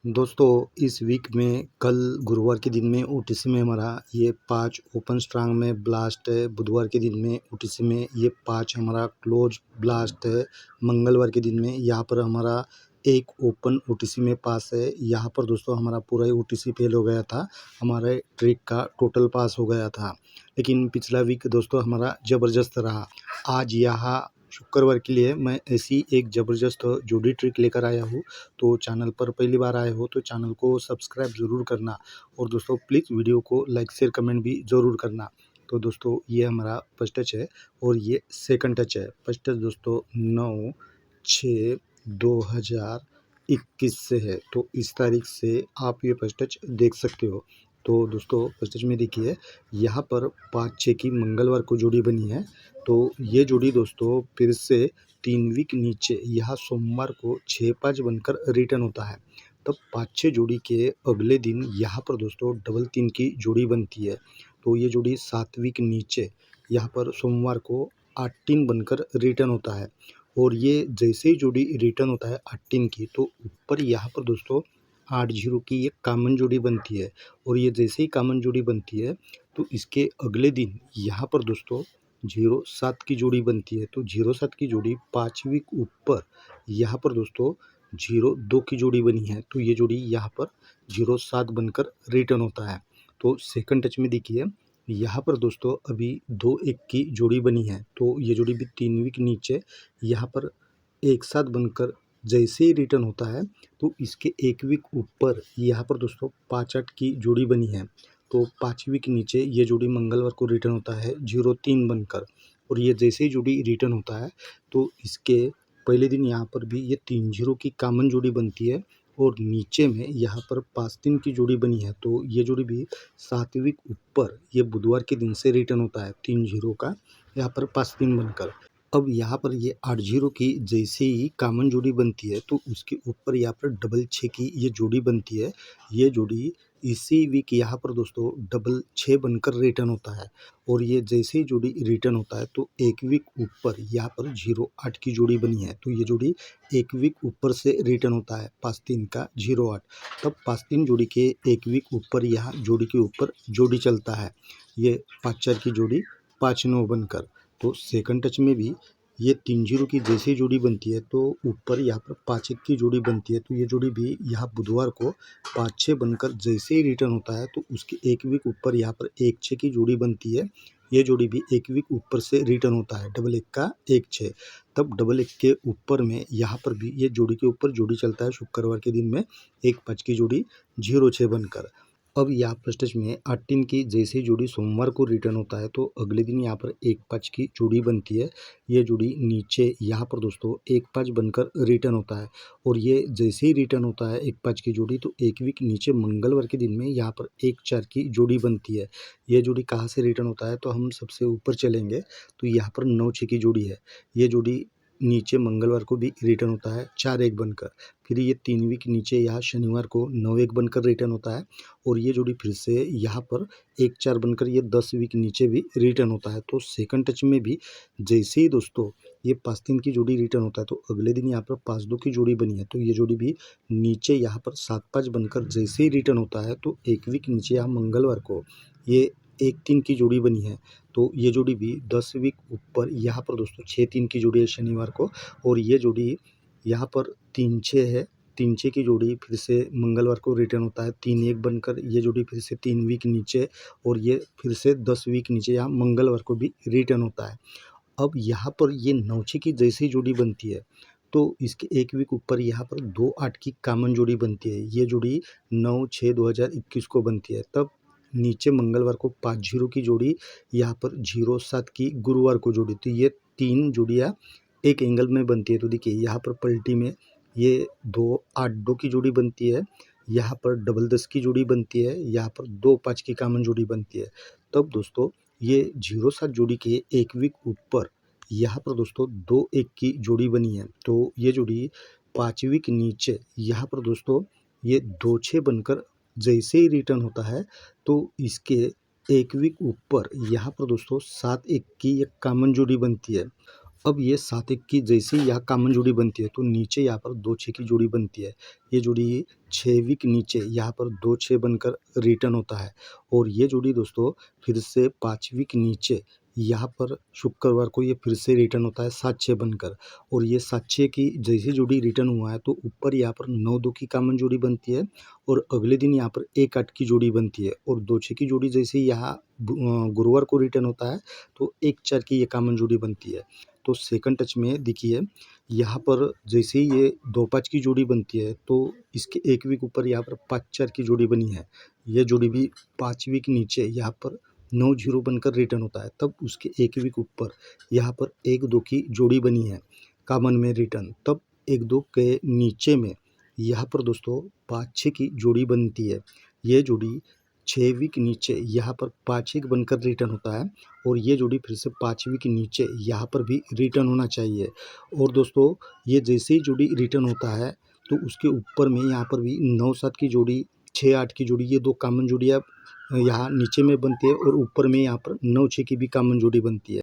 दोस्तों इस वीक में कल गुरुवार के दिन में ओटीसी में हमारा ये 5 ओपन स्ट्रांग में ब्लास्ट है। बुधवार के दिन में ओटीसी में ये 5 हमारा क्लोज ब्लास्ट है। मंगलवार के दिन में यहाँ पर हमारा एक ओपन ओटीसी में पास है। यहाँ पर दोस्तों हमारा पूरा ही ओटीसी फेल हो गया था। हमारे ट्रिक का टोटल पास हो गया था, लेकिन पिछला वीक दोस्तों हमारा ज़बरदस्त रहा। आज यहाँ शुक्रवार के लिए मैं ऐसी एक ज़बरदस्त जोड़ी ट्रिक लेकर आया हूँ। तो चैनल पर पहली बार आए हो तो चैनल को सब्सक्राइब ज़रूर करना, और दोस्तों प्लीज़ वीडियो को लाइक शेयर कमेंट भी ज़रूर करना। तो दोस्तों ये हमारा फर्स्ट टच है और ये सेकंड टच है। फर्स्ट टच दोस्तों 9/6/2021 से है, तो इस तारीख से आप ये फर्स्ट टच देख सकते हो। तो दोस्तों फर्स्ट टच में देखिए यहाँ पर 5-6 की मंगलवार को जोड़ी बनी है। तो ये जोड़ी दोस्तों फिर से 3 वीक नीचे यहाँ सोमवार को 6-5 बनकर रिटर्न होता है। तब 5-6 जोड़ी के अगले दिन यहाँ पर दोस्तों डबल 3 की जोड़ी बनती है। तो ये जोड़ी 7 वीक नीचे यहाँ पर सोमवार को 8-3 बनकर रिटर्न होता है। और ये जैसे ही जोड़ी रिटर्न होता है 8-3 की, तो ऊपर यहाँ पर दोस्तों 8-0 की एक कॉमन जोड़ी बनती है। और ये जैसे ही कॉमन जोड़ी बनती है तो इसके अगले दिन यहाँ पर दोस्तों 0-7 की जोड़ी बनती है। तो 0-7 की जोड़ी 5 वीक ऊपर यहाँ पर दोस्तों 0-2 की जोड़ी बनी है। तो ये जोड़ी यहाँ पर 0-7 बनकर रिटर्न होता है। तो सेकंड टच में देखिए यहाँ पर दोस्तों अभी 2-1 की जोड़ी बनी है। तो ये जोड़ी भी 3 वीक नीचे यहाँ पर एक साथ बनकर जैसे ही रिटर्न होता है, तो इसके 1 वीक ऊपर यहाँ पर दोस्तों 5-8 की जोड़ी बनी है। तो 5 वीक नीचे ये जोड़ी मंगलवार को रिटर्न होता है 0-3 बनकर। और ये जैसे ही जोड़ी रिटर्न होता है तो इसके पहले दिन यहाँ पर भी ये 3-0 की कॉमन जोड़ी बनती है। और नीचे में यहाँ पर 5-3 की जोड़ी बनी है। तो ये जोड़ी भी 7 वीक ऊपर ये बुधवार के दिन से रिटर्न होता है 3-0 का, यहाँ पर 5-3 बनकर। अब यहाँ पर ये 8-0 की जैसे ही कॉमन जोड़ी बनती है तो उसके ऊपर यहाँ पर डबल 6 की ये जोड़ी बनती है। ये जोड़ी इसी वीक यहाँ पर दोस्तों डबल 6 बनकर रिटर्न होता है। और ये जैसे ही जोड़ी रिटर्न होता है तो 1 वीक ऊपर यहाँ पर 0-8 की जोड़ी बनी है। तो ये जोड़ी 1 वीक ऊपर से रिटर्न होता है 5-3 का 0-8। तब 5-3 जोड़ी के 1 वीक ऊपर यहाँ जोड़ी के ऊपर जोड़ी चलता है, ये 5-4 की जोड़ी 5-9 बनकर। तो सेकंड टच में भी ये 3-0 की जैसे जोड़ी बनती है तो ऊपर यहाँ पर 5-1 की जोड़ी बनती है। तो ये जोड़ी भी यहाँ बुधवार को 5-6 बनकर जैसे ही रिटर्न होता है तो उसके 1 वीक ऊपर यहाँ पर 1-6 की जोड़ी बनती है। ये जोड़ी भी 1 वीक ऊपर से रिटर्न होता है डबल 1 का 1-6। तब डबल 1 के ऊपर में यहाँ पर भी ये जोड़ी के ऊपर जोड़ी चलता है शुक्रवार के दिन में 1-5 की जोड़ी 0-6 बनकर। अब यहाँ फर्स्ट टच में 8-3 की जैसे जोड़ी सोमवार को रिटर्न होता है तो अगले दिन यहाँ पर 1-5 की जोड़ी बनती है। ये जोड़ी नीचे यहाँ पर दोस्तों 1-5 बनकर रिटर्न होता है। और ये जैसे ही रिटर्न होता है 1-5 की जोड़ी तो 1 वीक नीचे मंगलवार के दिन में यहाँ पर 1-4 की जोड़ी बनती है। ये जोड़ी कहाँ से रिटर्न होता है तो हम सबसे ऊपर चलेंगे तो यहाँ पर 9-6 की जोड़ी है। ये जोड़ी नीचे मंगलवार को भी रिटर्न होता है 4-1 बनकर। फिर ये 3 वीक नीचे यहाँ शनिवार को 9-1 बनकर रिटर्न होता है। और ये जोड़ी फिर से यहाँ पर 1-4 बनकर ये 10 वीक नीचे भी रिटर्न होता है। तो सेकंड टच में भी जैसे ही दोस्तों ये 5-3 की जोड़ी रिटर्न होता है तो अगले दिन यहाँ पर 5-2 की जोड़ी बनी है। तो ये जोड़ी भी नीचे यहाँ पर 7-5 बनकर जैसे ही रिटर्न होता है तो 1 वीक नीचे यहाँ मंगलवार को ये 1-3 की जोड़ी बनी है। तो ये जोड़ी भी 10 वीक ऊपर यहाँ पर दोस्तों 6-3 की जोड़ी है शनिवार को। और ये जोड़ी यहाँ पर 3-6 है। 3-6 की जोड़ी फिर से मंगलवार को रिटर्न होता है 3-1 बनकर। ये जोड़ी फिर से 3 वीक नीचे और ये फिर से 10 वीक नीचे यहाँ मंगलवार को भी रिटर्न होता है। अब यहाँ पर ये 9-6 की जैसी जोड़ी बनती है तो इसके 1 वीक ऊपर यहाँ पर 2-8 की कॉमन जोड़ी बनती है। ये जोड़ी 9/6/2021 को बनती है। तब नीचे मंगलवार को 5-0 की जोड़ी, यहाँ पर 0-7 की गुरुवार को जोड़ी। तो ये 3 जोड़ियाँ एक एंगल में बनती है। तो देखिए यहाँ पर पलटी में ये 2-8-2 की जोड़ी बनती है, यहाँ पर डबल 10 की जोड़ी बनती है, यहाँ पर 2-5 की कॉमन जोड़ी बनती है। तब दोस्तों ये 0-7 जोड़ी के 1 वीक ऊपर यहाँ पर दोस्तों 2-1 की जोड़ी बनी है। तो ये जोड़ी 5 वीक नीचे यहाँ पर दोस्तों ये 2-6 बनकर जैसे ही रिटर्न होता है तो इसके 1 वीक ऊपर यहाँ पर दोस्तों 7-1 की एक कॉमन जोड़ी बनती है। अब ये 7-1 की जैसे ही यहाँ कॉमन जोड़ी बनती है तो नीचे यहाँ पर 2-6 की जोड़ी बनती है। ये जोड़ी 6 वीक नीचे यहाँ पर 2-6 बनकर रिटर्न होता है और ये जोड़ी दोस्तों फिर से 5 वीक नीचे यहाँ पर शुक्रवार को ये फिर से रिटर्न होता है 7-6 बनकर और ये 7-6 की जैसी जोड़ी रिटर्न हुआ है तो ऊपर यहाँ पर 9-2 की कॉमन जोड़ी बनती है और अगले दिन यहाँ पर 1-8 की जोड़ी बनती है और 2-6 की जोड़ी जैसे ही यहाँ गुरुवार को रिटर्न होता है तो 1-4 की ये कॉमन जोड़ी बनती है। तो सेकंड टच में देखिए यहाँ पर जैसे ही ये 2-5 की जोड़ी बनती है तो इसके 1 वीक ऊपर यहाँ पर 5-4 की जोड़ी बनी है। ये जोड़ी भी 5 वीक नीचे यहाँ पर 9-0 बनकर रिटर्न होता है। तब उसके 1 वीक ऊपर यहाँ पर 1-2 की जोड़ी बनी है कॉमन में रिटर्न। तब 1-2 के नीचे में यहाँ पर दोस्तों 5-6 की जोड़ी बनती है। ये जोड़ी 6 वीक नीचे यहाँ पर 5-1 बनकर रिटर्न होता है और ये जोड़ी फिर से 5वीं के नीचे यहाँ पर भी रिटर्न होना चाहिए और दोस्तों ये जैसे ही जोड़ी रिटर्न होता है तो उसके ऊपर में यहाँ पर भी 9-7 की जोड़ी 6-8 की जोड़ी ये 2 कॉमन जोड़ियाँ यहाँ नीचे में बनती है और ऊपर में यहाँ पर 9-6 की भी कॉमन जोड़ी बनती है।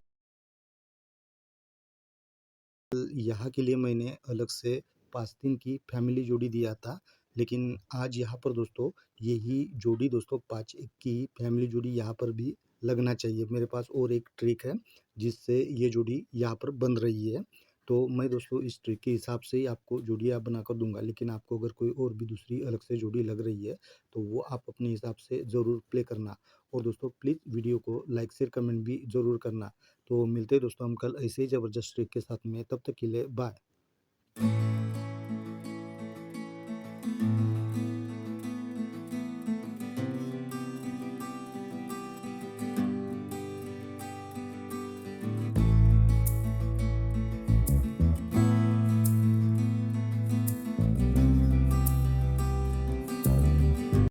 यहाँ के लिए मैंने अलग से 5-3 की फैमिली जोड़ी दिया था, लेकिन आज यहाँ पर दोस्तों यही जोड़ी दोस्तों 5-1 की फैमिली जोड़ी यहाँ पर भी लगना चाहिए। मेरे पास और एक ट्रिक है जिससे ये जोड़ी यहाँ पर बन रही है। तो मैं दोस्तों इस ट्रिक के हिसाब से ही आपको जोड़ियाँ बनाकर दूँगा, लेकिन आपको अगर कोई और भी दूसरी अलग से जोड़ी लग रही है तो वो आप अपने हिसाब से ज़रूर प्ले करना। और दोस्तों प्लीज़ वीडियो को लाइक, शेयर, कमेंट भी ज़रूर करना। तो मिलते हैं दोस्तों हम कल ऐसे ही ज़बरदस्त ट्रिक के साथ में, तब तक के लिए बाय।